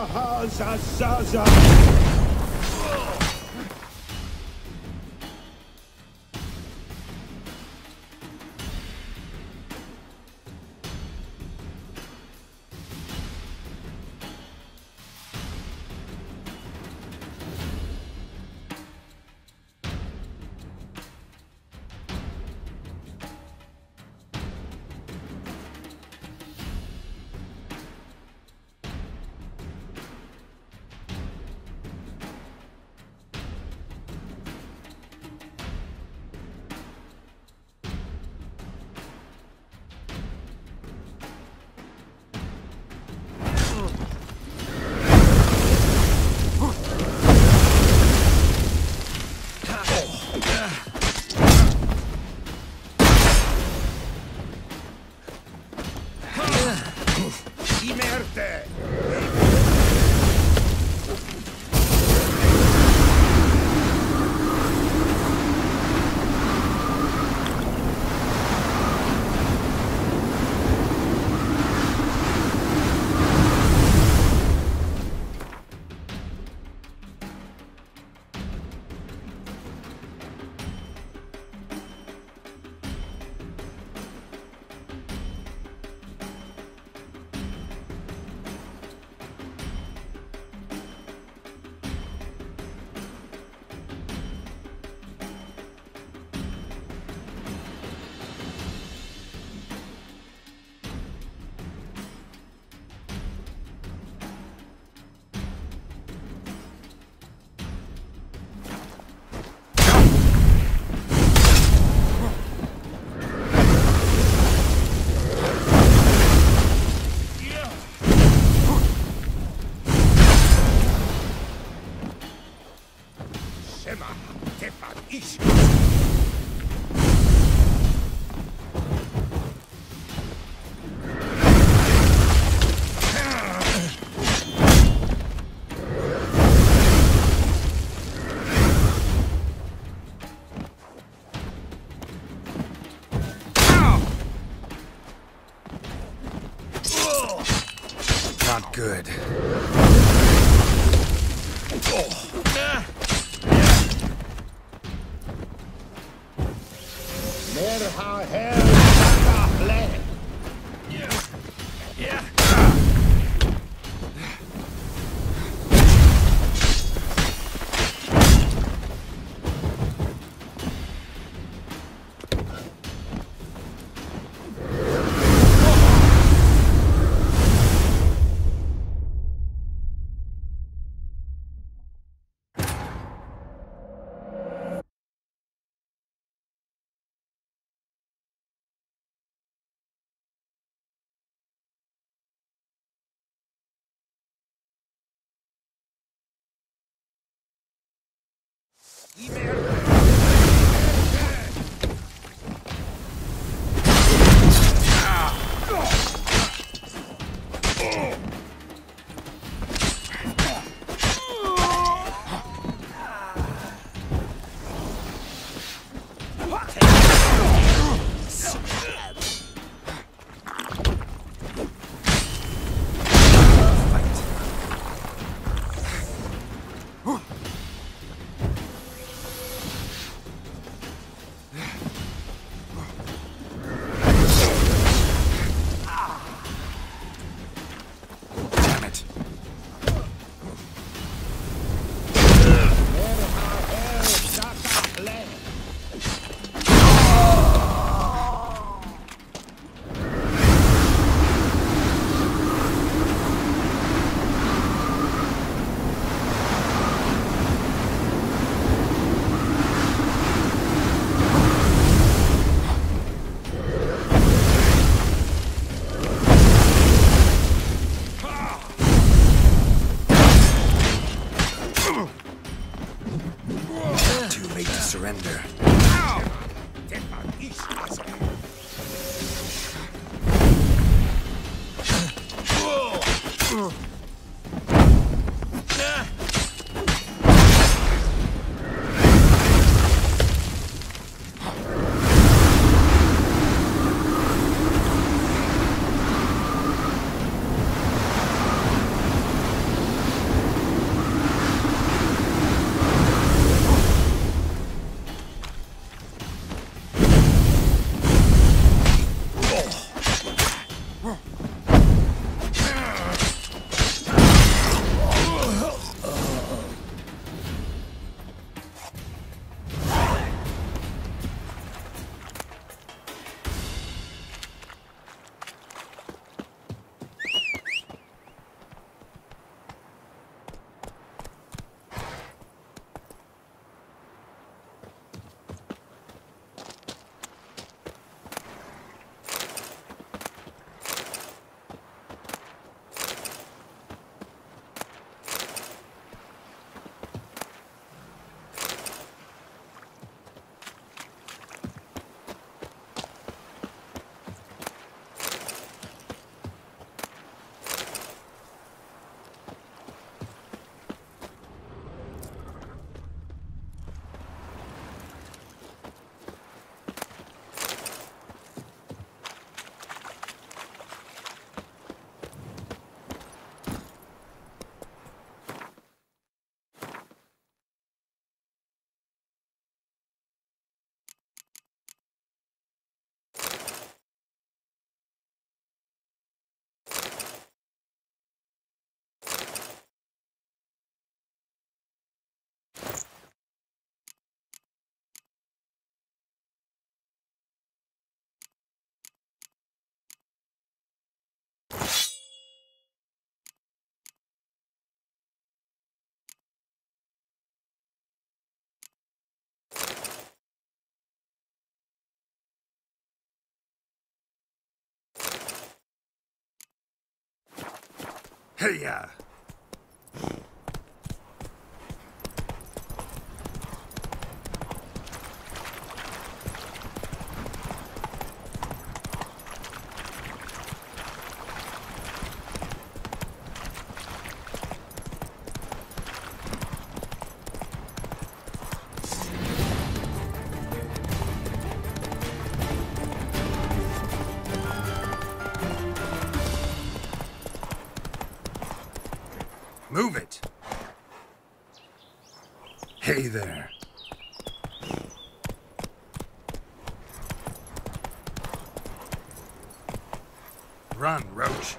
Zaza. Not good. Merha her Sakahle. Yeah. Surrender. Hey-ya! Move it! Hey there. Run, Roach.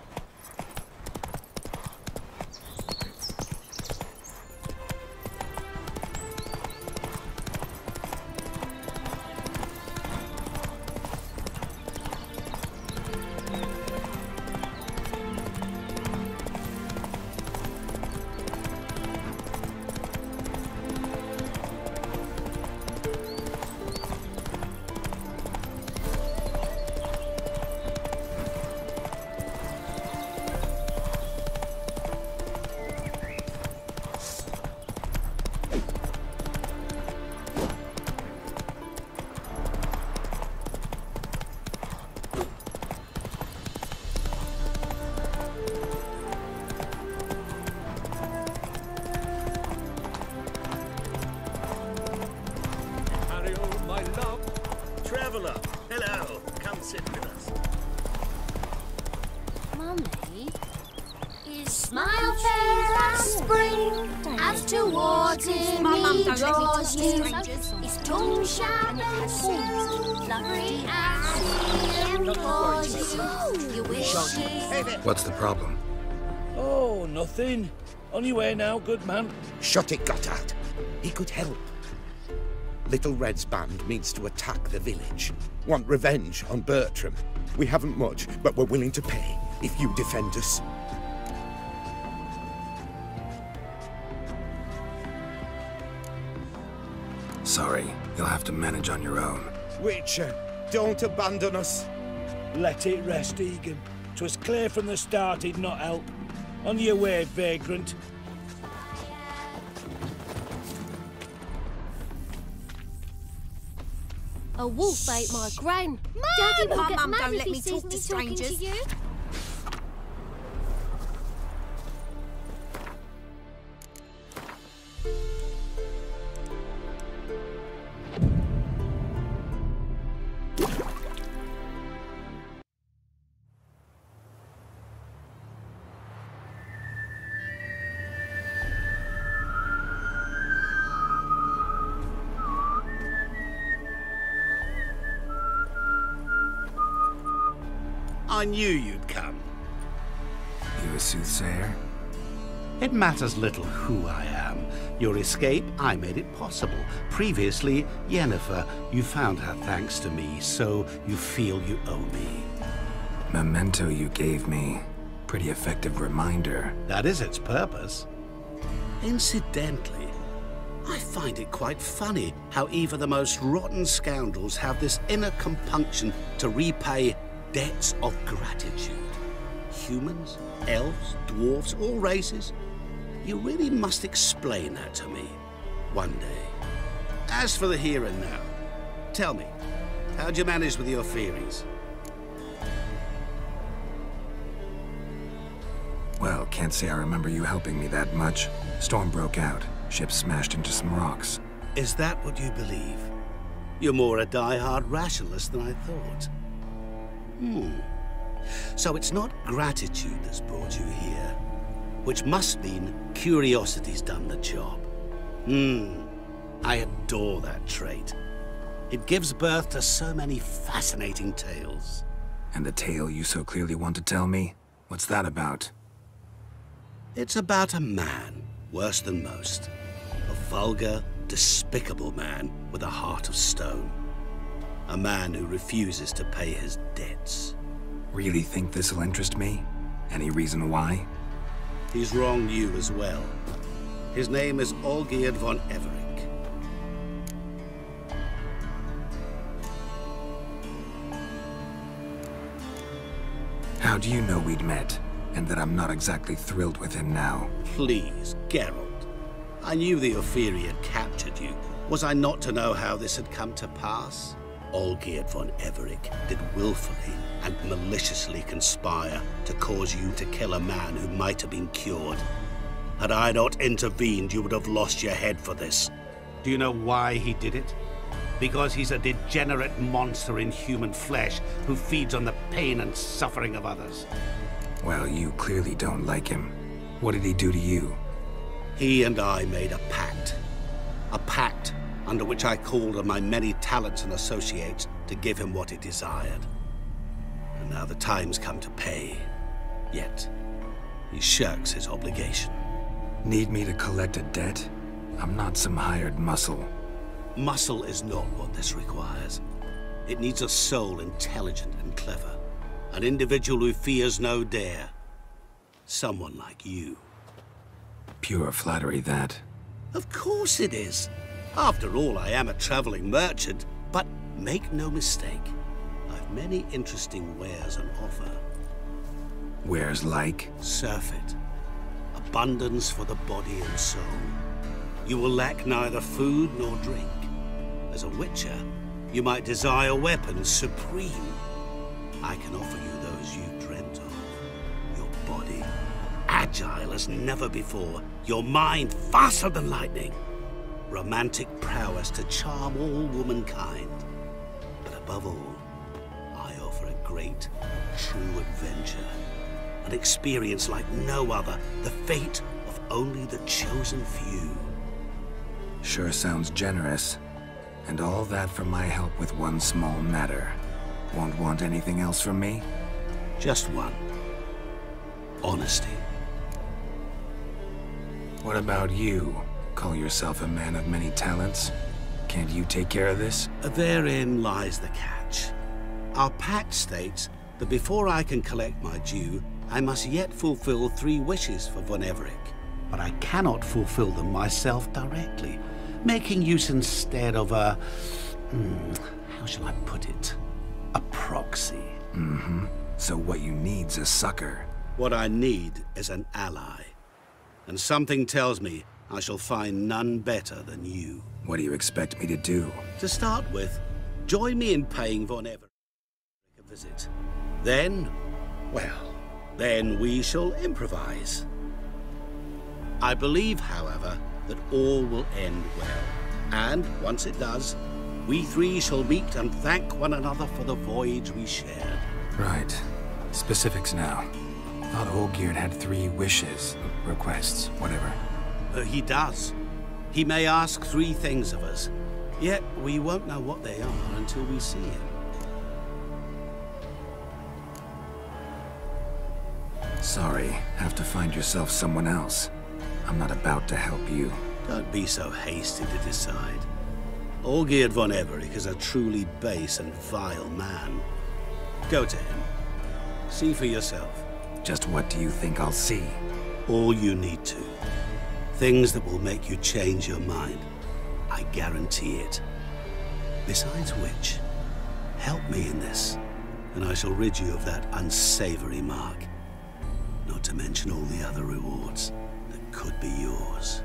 Traveller, hello. Come sit with us. Mummy, is smile fairs as spring as towards him he draws you. His tongue sharp and sweet, lovely as he implores you. You wish he... What's the problem? Oh, nothing. On your way now, good man. Shut it, Gotthard. He could help. Little Red's band means to attack the village. Want revenge on Bertram. We haven't much, but we're willing to pay if you defend us. Sorry, you'll have to manage on your own. Witcher, don't abandon us. Let it rest, Egan. 'Twas clear from the start he'd not help. On your way, vagrant. A wolf ate my grain. Mum! Daddy will My get mum mad don't if let he me sees talk to me talking strangers. to you. I knew you'd come. You a soothsayer? It matters little who I am. Your escape, I made it possible. Previously, Yennefer, you found her thanks to me, so you feel you owe me. Memento you gave me. Pretty effective reminder. That is its purpose. Incidentally, I find it quite funny how even the most rotten scoundrels have this inner compunction to repay debts of gratitude. Humans, elves, dwarves, all races. You really must explain that to me one day. As for the here and now, tell me, how'd you manage with your feelings? Well, can't say I remember you helping me that much. Storm broke out. Ship smashed into some rocks. Is that what you believe? You're more a die-hard rationalist than I thought. So it's not gratitude that's brought you here, which must mean curiosity's done the job. I adore that trait. It gives birth to so many fascinating tales. And the tale you so clearly want to tell me? What's that about? It's about a man, worse than most. A vulgar, despicable man with a heart of stone. A man who refuses to pay his debts. Really think this'll interest me? Any reason why? He's wronged you as well. His name is Olgierd von Everec. How do you know we'd met? and that I'm not exactly thrilled with him now. Please, Geralt. I knew the Ophiri had captured you. Was I not to know how this had come to pass? Olgierd von Everec did willfully and maliciously conspire to cause you to kill a man who might have been cured. Had I not intervened, you would have lost your head for this. Do you know why he did it? Because he's a degenerate monster in human flesh who feeds on the pain and suffering of others. Well, you clearly don't like him. What did he do to you? He and I made a pact. A pact under which I called on my many talents and associates to give him what he desired. And now the time's come to pay. Yet, he shirks his obligation. Need me to collect a debt? I'm not some hired muscle. Muscle is not what this requires. It needs a soul intelligent and clever. An individual who fears no dare. Someone like you. Pure flattery, that. Of course it is. After all, I am a traveling merchant. But make no mistake, I've many interesting wares on offer. Wares like? Surfeit. Abundance for the body and soul. You will lack neither food nor drink. As a witcher, you might desire weapons supreme. I can offer you those you dreamt of. Your body, agile as never before. Your mind, faster than lightning. Romantic prowess to charm all womankind. But above all, I offer a great, true adventure. An experience like no other. The fate of only the chosen few. Sure sounds generous. And all that for my help with one small matter. Won't want anything else from me? Just one. Honesty. What about you? Call yourself a man of many talents? Can't you take care of this? Therein lies the catch. Our pact states that before I can collect my due, I must yet fulfill 3 wishes for von Everec. But I cannot fulfill them myself directly, making use instead of a... how shall I put it? A proxy. Mm-hmm. So what you need's a sucker. What I need is an ally. And something tells me I shall find none better than you. What do you expect me to do? To start with, join me in paying von Everec a visit. Then, well, then we shall improvise. I believe, however, that all will end well. And once it does, we 3 shall meet and thank one another for the voyage we shared. Right. Specifics now. Thought Olgierd had 3 wishes, requests, whatever. He does. He may ask 3 things of us, yet we won't know what they are until we see him. Sorry, have to find yourself someone else. I'm not about to help you. Don't be so hasty to decide. Olgierd von Everec is a truly base and vile man. Go to him. See for yourself. Just what do you think I'll see? All you need to. Things that will make you change your mind. I guarantee it. Besides which, help me in this, and I shall rid you of that unsavory mark. Not to mention all the other rewards that could be yours.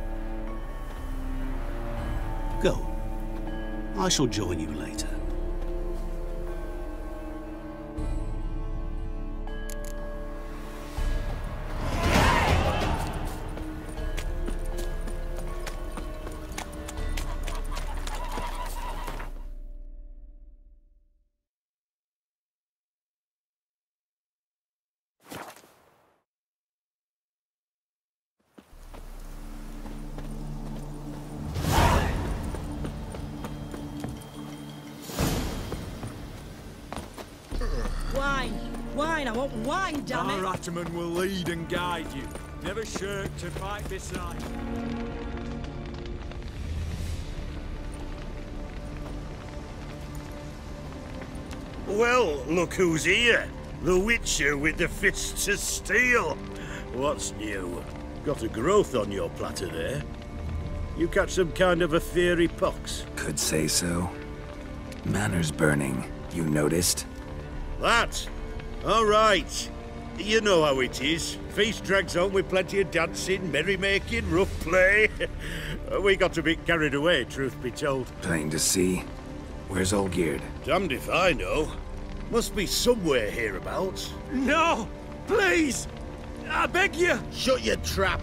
Go. I shall join you later. Wine, I want wine, damn it! Our Ataman will lead and guide you. Never shirk to fight beside. Well, look who's here. The Witcher with the fists of steel. What's new? Got a growth on your platter there. You catch some kind of a fiery pox? Could say so. Manor's burning. You noticed? That? All right. You know how it is. Feast drags on with plenty of dancing, merrymaking, rough play. We got a bit carried away, truth be told. Plain to see. Where's Olgierd? Damned if I know. Must be somewhere hereabouts. No! Please! I beg you! Shut your trap!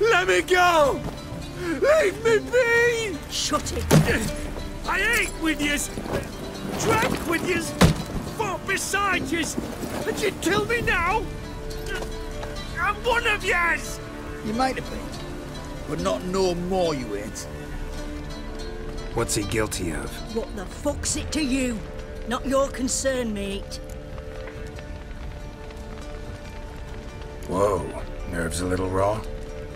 Let me go! Leave me be! Shut it! I ate with yous! Drank with yous! Fought beside yous! And you'd kill me now? I'm one of yous! You might have been, but not no more you ain't. What's he guilty of? What the fuck's it to you? Not your concern, mate. Whoa, nerves a little raw?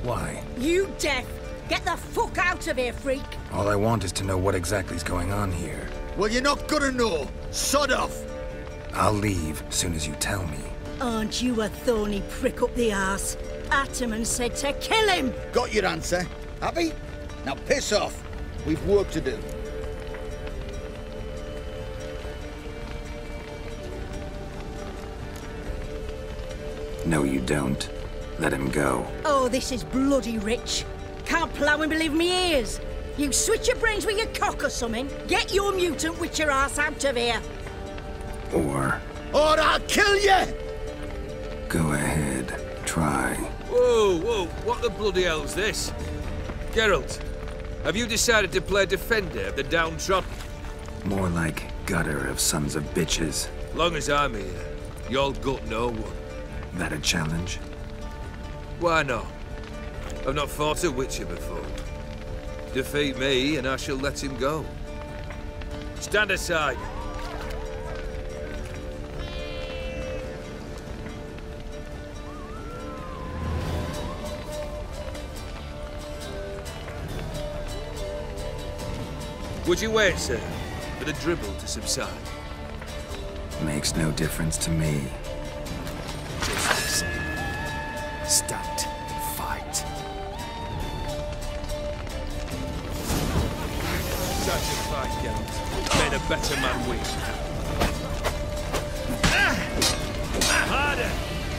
Why? You deaf! Get the fuck out of here, freak! All I want is to know what exactly's going on here. Well, you're not gonna know. Sod off! I'll leave soon as you tell me. Aren't you a thorny prick up the arse? Ataman said to kill him! Got your answer. Happy? Now piss off. We've work to do. No, you don't. Let him go. Oh, this is bloody rich. Can't plough and believe me ears. You switch your brains with your cock or something. Get your mutant witcher ass out of here. Or I'll kill you! go ahead, try. Whoa, whoa, what the bloody hell's this? Geralt, have you decided to play defender of the downtrodden? More like gutter of sons of bitches. Long as I'm here, you'll gut no one. That a challenge? Why not? I've not fought a witcher before. Defeat me and I shall let him go. Stand aside. Would you wait, sir, for the dribble to subside? Makes no difference to me. Just listen. Stand and fight. Such a fight, Geralt. Made a better man win. Harder!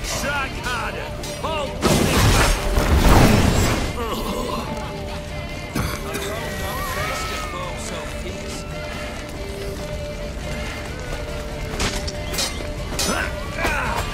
Strike harder! Hold nothing back!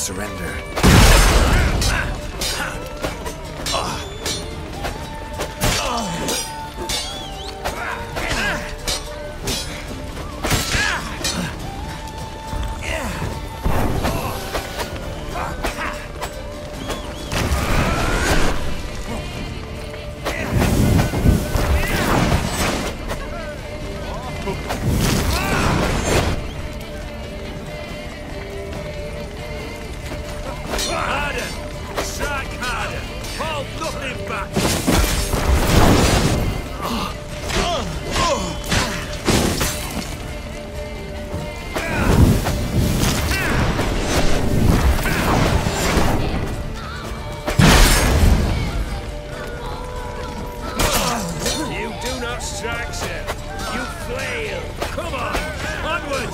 surrender. Harder! Strike harder! Hold nothing back! You do not strike, sir. You flail. Come on, onward!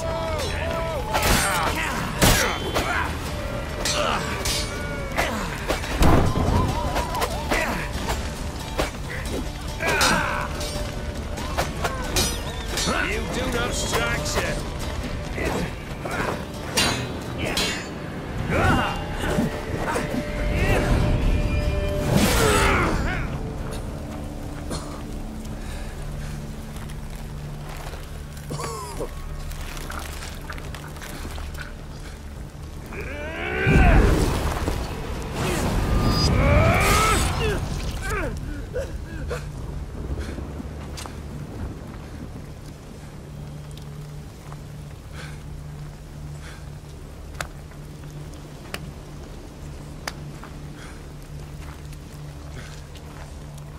You do not strike, sir.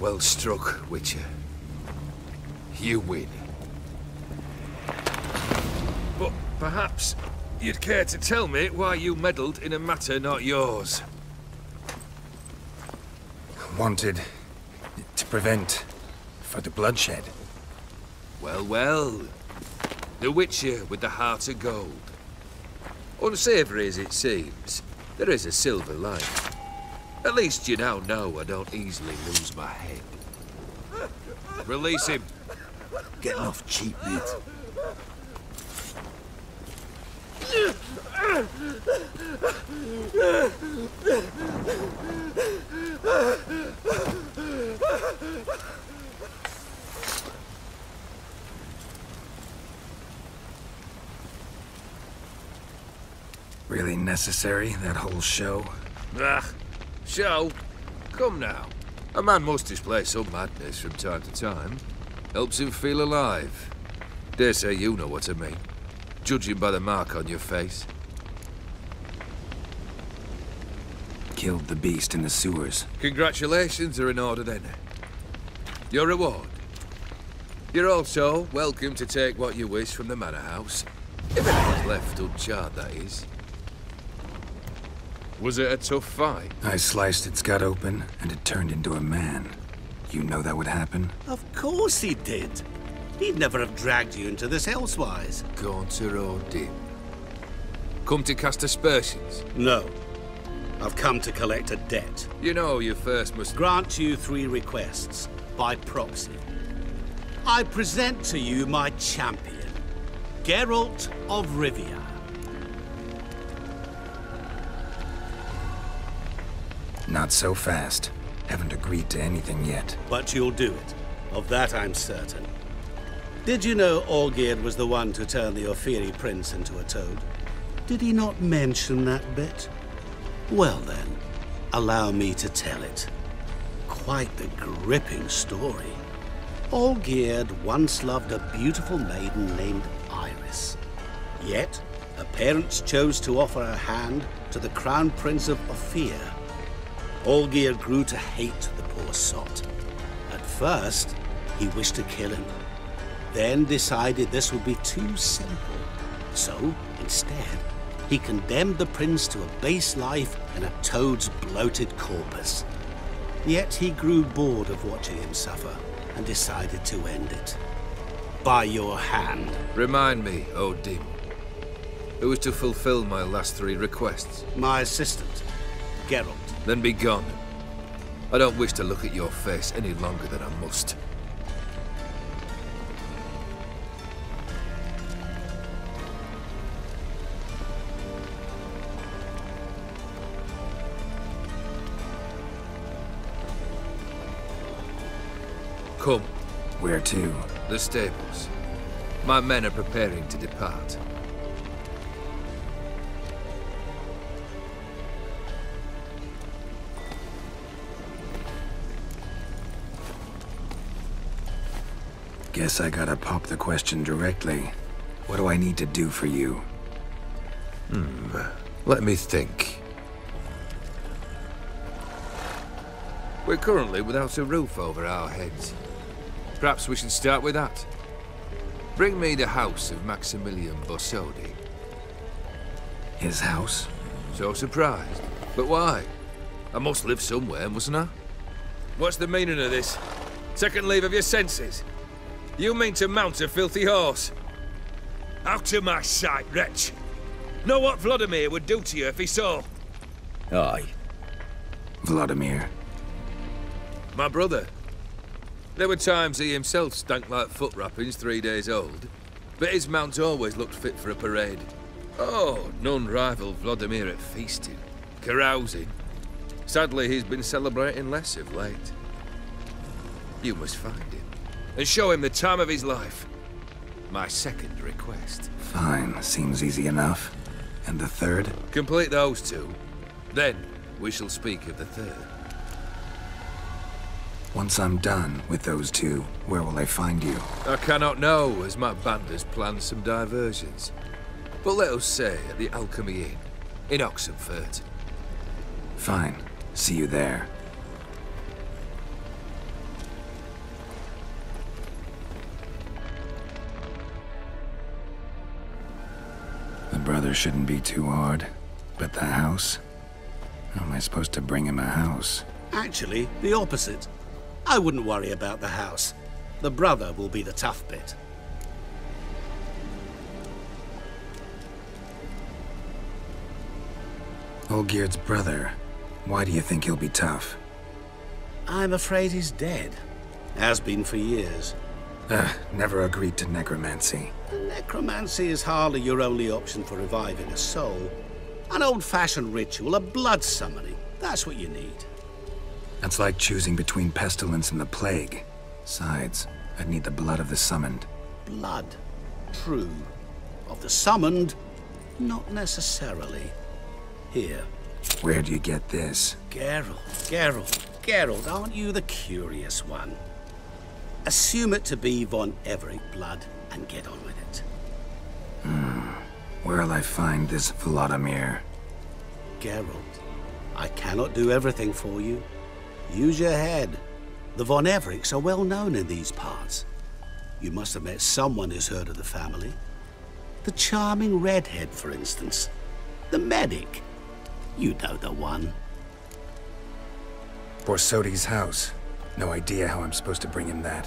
Well struck, Witcher. You win. But perhaps you'd care to tell me why you meddled in a matter not yours. Wanted to prevent further bloodshed. Well, well. The Witcher with the heart of gold. Unsavoury as it seems, there is a silver lining. At least you now know I don't easily lose my head. Release him. Getting off cheap, mate. Really necessary, that whole show? Ah, show? Come now. A man must display some madness from time to time. Helps him feel alive. Dare say you know what I mean. Judging by the mark on your face. Killed the beast in the sewers. Congratulations are in order then. Your reward. You're also welcome to take what you wish from the manor house. If anyone's left uncharred, that is. Was it a tough fight? I sliced its gut open, and it turned into a man. You know that would happen? Of course he did. He'd never have dragged you into this elsewise. Gaunter or dim? Come to cast aspersions? No. I've come to collect a debt. You know you first must grant you 3 requests, by proxy. I present to you my champion, Geralt of Rivia. Not so fast. Haven't agreed to anything yet. But you'll do it. Of that I'm certain. Did you know Olgierd was the one to turn the Ophiri prince into a toad? Did he not mention that bit? Well then, allow me to tell it. Quite the gripping story. Olgierd once loved a beautiful maiden named Iris. Yet, her parents chose to offer her hand to the Crown Prince of Ophir. Olgierd grew to hate the poor sot. At first, he wished to kill him. Then decided this would be too simple. So, instead, he condemned the prince to a base life in a toad's bloated corpus. Yet he grew bored of watching him suffer and decided to end it. By your hand. Remind me, Dim. Who is to fulfill my last 3 requests? My assistant, Geralt. Then be gone. I don't wish to look at your face any longer than I must. Come. Where to? The stables. My men are preparing to depart. Guess I gotta pop the question directly. What do I need to do for you? Let me think. We're currently without a roof over our heads. Perhaps we should start with that. Bring me the house of Maximilian Borsodi. His house? So surprised. But why? I must live somewhere, mustn't I? What's the meaning of this? Second leave of your senses? You mean to mount a filthy horse? Out of my sight, wretch! Know what Vladimir would do to you if he saw? Aye. Vladimir. My brother. There were times he himself stank like foot wrappings 3 days old, but his mount always looked fit for a parade. Oh, none rival Vladimir at feasting, carousing. Sadly, he's been celebrating less of late. You must find him, and show him the time of his life. My second request. Fine, seems easy enough. And the third? Complete those two. Then, we shall speak of the third. Once I'm done with those two, where will I find you? I cannot know, as my band has planned some diversions. But let us say at the Alchemy Inn, in Oxenfurt. Fine. See you there. The brother shouldn't be too hard. But the house? How am I supposed to bring him a house? Actually, the opposite. I wouldn't worry about the house. The brother will be the tough bit. Olgierd's brother. Why do you think he'll be tough? I'm afraid he's dead. Has been for years. Never agreed to necromancy. Necromancy is hardly your only option for reviving a soul. An old-fashioned ritual, a blood summoning. That's what you need. That's like choosing between pestilence and the plague. Besides, I'd need the blood of the summoned. Blood. True. Of the summoned, not necessarily. Here. Where do you get this? Geralt, aren't you the curious one? Assume it to be von Everec blood and get on with it. Where'll I find this Vladimir? Geralt, I cannot do everything for you. Use your head. The von Everecs are well known in these parts. You must have met someone who's heard of the family. The charming redhead, for instance. The medic. You know the one. Borsodi's house. No idea how I'm supposed to bring him that.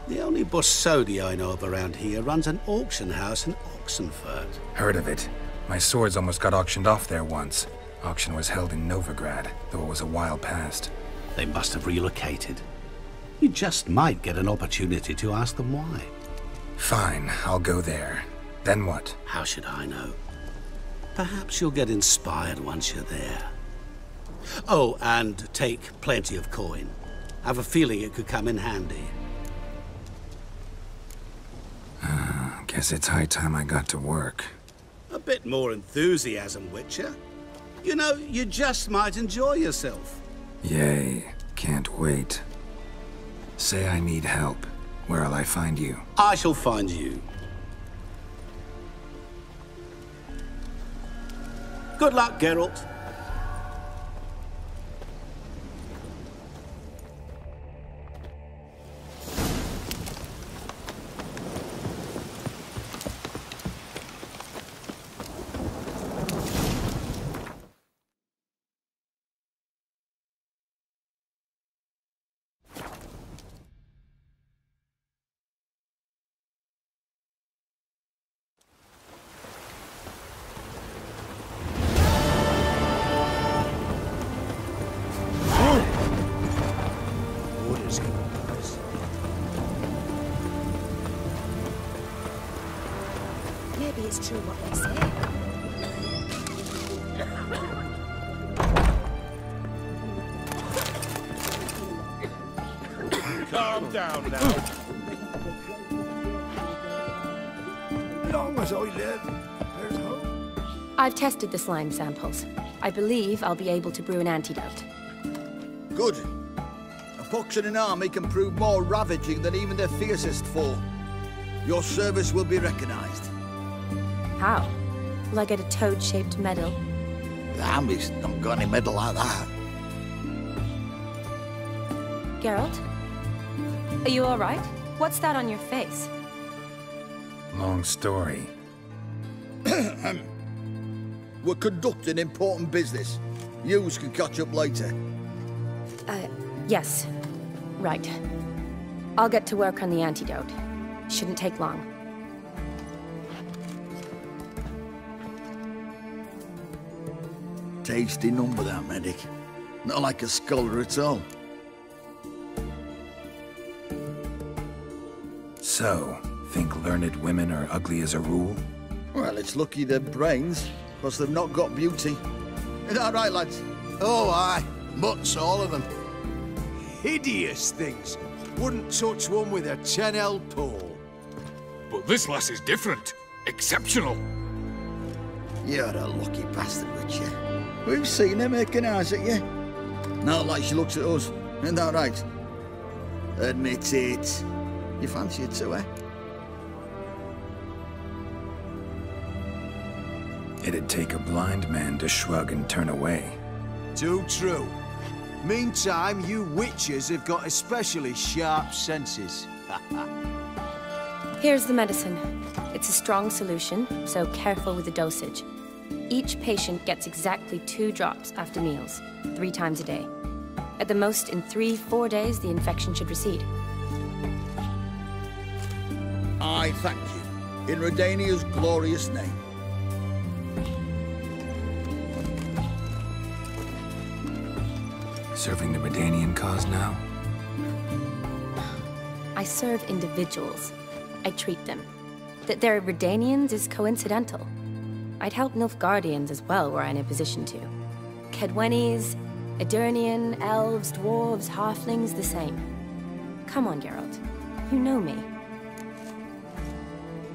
The only Borsodi I know of around here runs an auction house in Oxenfurt. Heard of it. My swords almost got auctioned off there once. Auction was held in Novigrad, though it was a while past. They must have relocated. You just might get an opportunity to ask them why. Fine, I'll go there. Then what? How should I know? Perhaps you'll get inspired once you're there. Oh, and take plenty of coin. I have a feeling it could come in handy. Guess it's high time I got to work. A bit more enthusiasm, Witcher. You know, you just might enjoy yourself. Yay, can't wait. Say I need help. Where'll I find you? I shall find you. Good luck, Geralt. Maybe it's true what they say. Calm down now. Long as I live, there's hope. I've tested the slime samples. I believe I'll be able to brew an antidote. Good. A fox in an army can prove more ravaging than even their fiercest foe. Your service will be recognized. How? Will I get a toad-shaped medal? The army's not got any medal like that. Geralt? Are you all right? What's that on your face? Long story. We're conducting important business. Yous can catch up later. Yes. Right. I'll get to work on the antidote. Shouldn't take long. Tasty number, that medic. Not like a scholar at all. So, think learned women are ugly as a rule? Well, it's lucky they're brains, because they've not got beauty. Is that right, lads? Oh, aye. Mutts, all of them. Hideous things. Wouldn't touch one with a 10L pole. But this lass is different. Exceptional. You're a lucky bastard, Witcher. We've seen her making eyes at you. Not like she looks at us. Isn't that right? Admit it. You fancy it too, eh? It'd take a blind man to shrug and turn away. Too true. Meantime, you witches have got especially sharp senses. Here's the medicine. It's a strong solution, so careful with the dosage. Each patient gets exactly 2 drops after meals, 3 times a day. At the most, in 3-4 days, the infection should recede. I thank you. In Redania's glorious name. Serving the Redanian cause now? I serve individuals. I treat them. That they're Redanians is coincidental. I'd help Nilfgaardians as well were I in a position to. Kaedwenis, Edirnian, elves, dwarves, halflings, the same. Come on, Geralt. You know me.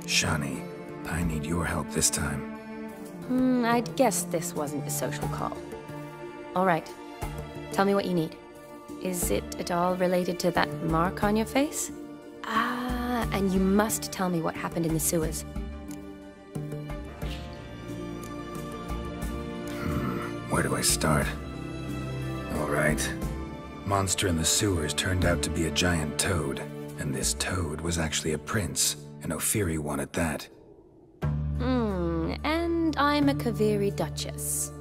Shani, I need your help this time. I'd guess this wasn't a social call. All right. Tell me what you need. Is it at all related to that mark on your face? Ah, and you must tell me what happened in the sewers. Where do I start? All right. Monster in the sewers turned out to be a giant toad, and this toad was actually a prince, an Ophiri one at that. And I'm a Kaviri Duchess.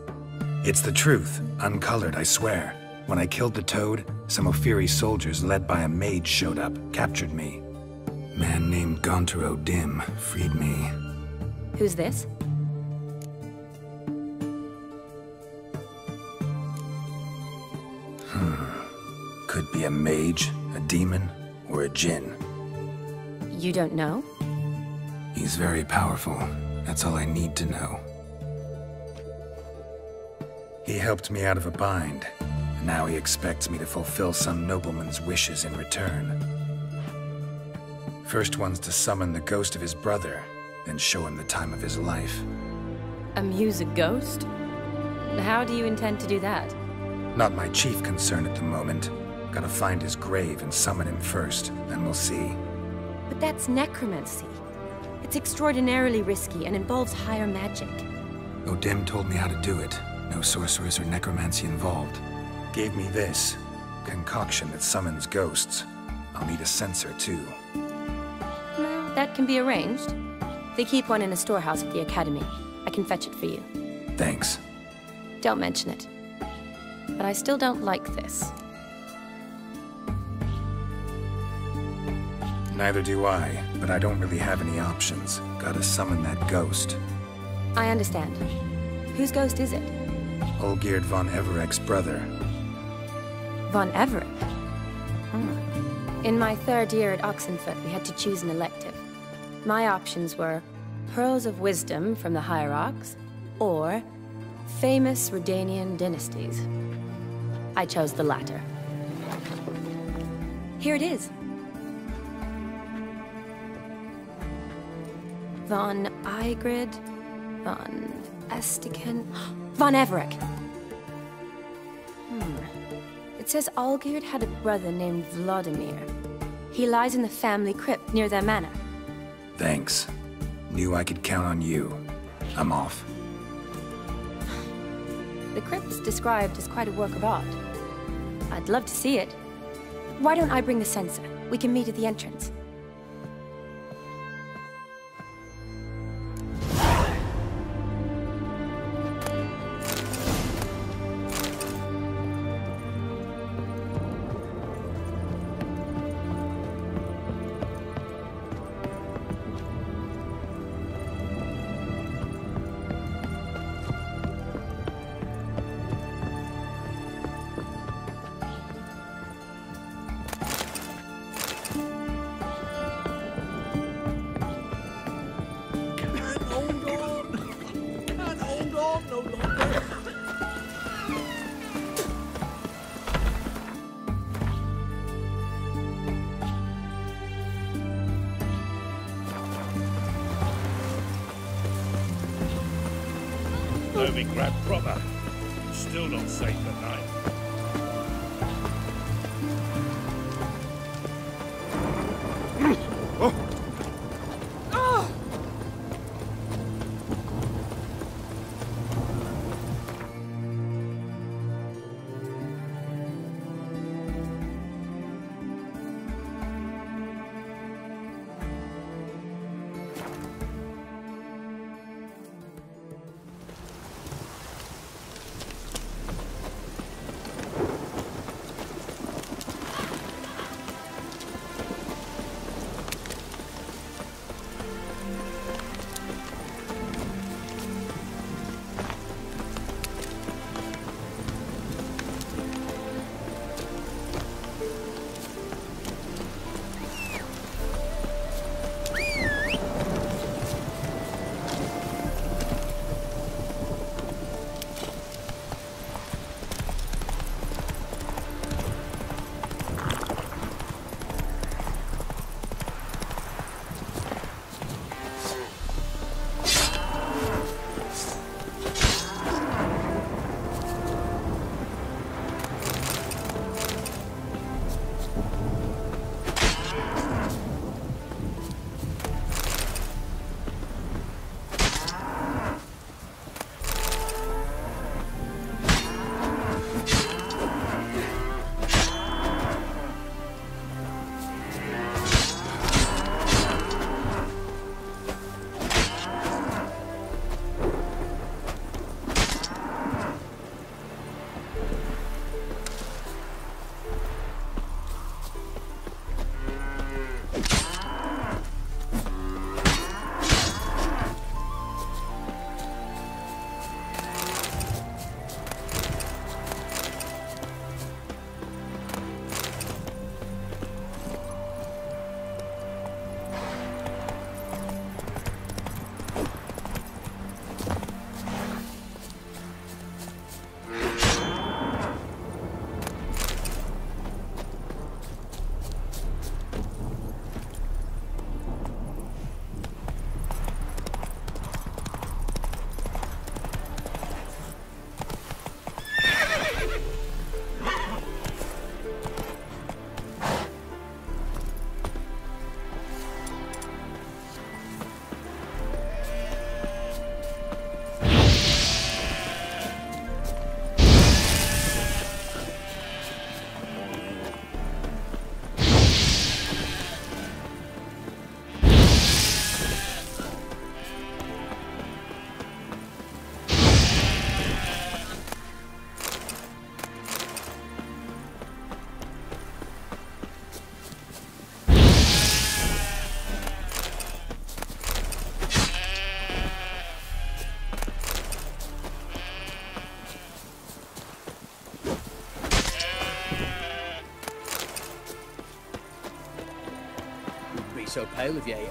It's the truth, uncolored, I swear. When I killed the toad, some Ophiri soldiers led by a mage showed up, captured me. Man named Gontar O'Dim freed me. Who's this? Could be a mage, a demon, or a djinn. You don't know? He's very powerful. That's all I need to know. He helped me out of a bind. Now he expects me to fulfill some nobleman's wishes in return. First one's to summon the ghost of his brother, then show him the time of his life. Amuse a ghost? How do you intend to do that? Not my chief concern at the moment. Gotta find his grave and summon him first, then we'll see. But that's necromancy. It's extraordinarily risky and involves higher magic. O'Dim told me how to do it. No sorcerers or necromancy involved. Gave me this concoction that summons ghosts. I'll need a censer too. No, that can be arranged. They keep one in a storehouse at the academy. I can fetch it for you. Thanks. Don't mention it. But I still don't like this. Neither do I, but I don't really have any options. Gotta summon that ghost. I understand. Whose ghost is it? Olgierd von Everec's brother. Von Everec? In my 3rd year at Oxenfoot, we had to choose an elective. My options were Pearls of Wisdom from the Hierarchs, or Famous Redanian Dynasties. I chose the latter. Here it is. Von Igrid, Von Estiken, Von Everec. It says Olgierd had a brother named Vladimir. He lies in the family crypt near their manor. Thanks. Knew I could count on you. I'm off. The crypt's described as quite a work of art. I'd love to see it. Why don't I bring the censer? We can meet at the entrance. Though me grab proper, still not safe at night. So pale if you ate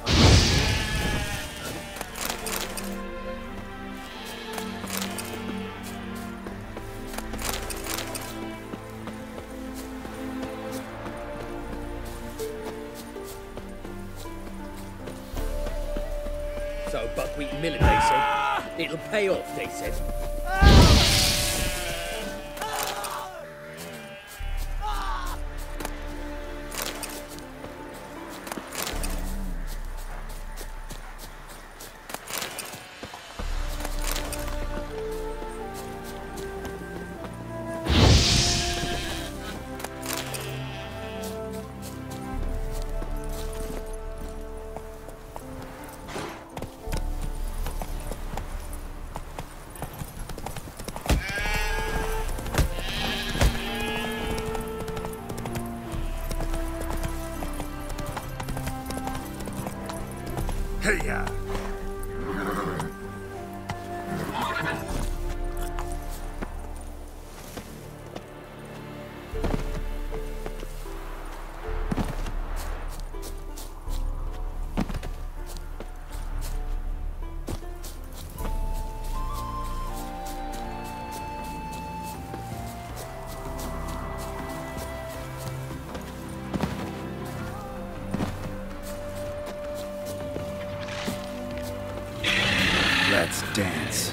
Miller, they said. It'll pay off, they said. Hey-ya! Let's dance.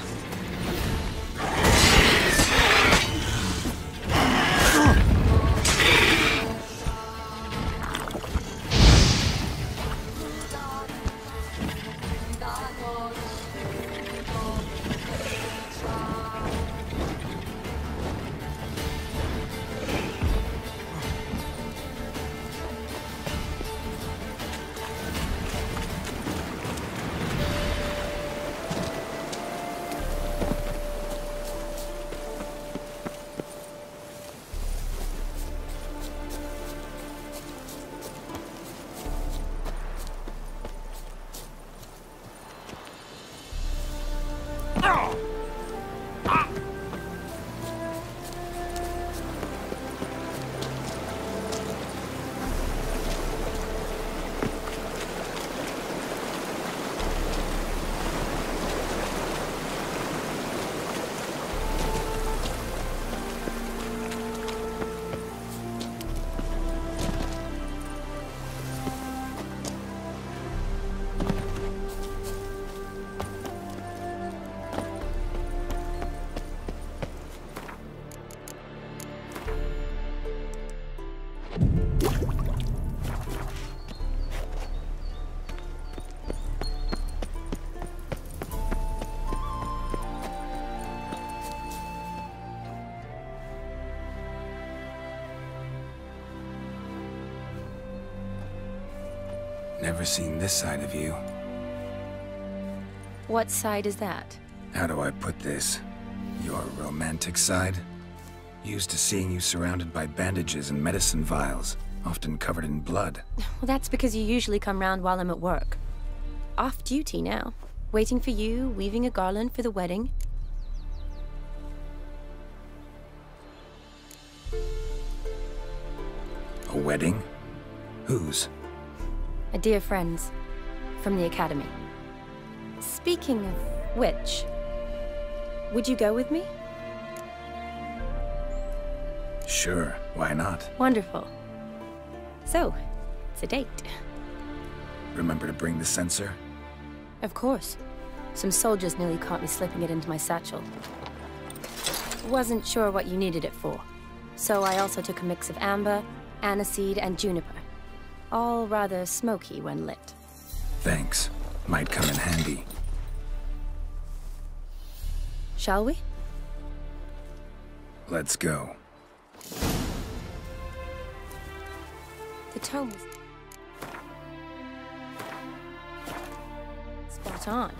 Never seen this side of you. What side is that? How do I put this? Your romantic side? Used to seeing you surrounded by bandages and medicine vials, often covered in blood. Well, that's because you usually come round while I'm at work. Off duty now. Waiting for you, weaving a garland for the wedding. A wedding? Whose? A dear friend's. From the academy. Speaking of which, would you go with me? Sure, why not? Wonderful. So, it's a date. Remember to bring the censer? Of course. Some soldiers nearly caught me slipping it into my satchel. Wasn't sure what you needed it for, so I also took a mix of amber, aniseed, and juniper. All rather smoky when lit. Thanks. Might come in handy. Shall we? Let's go. The tome was spot on.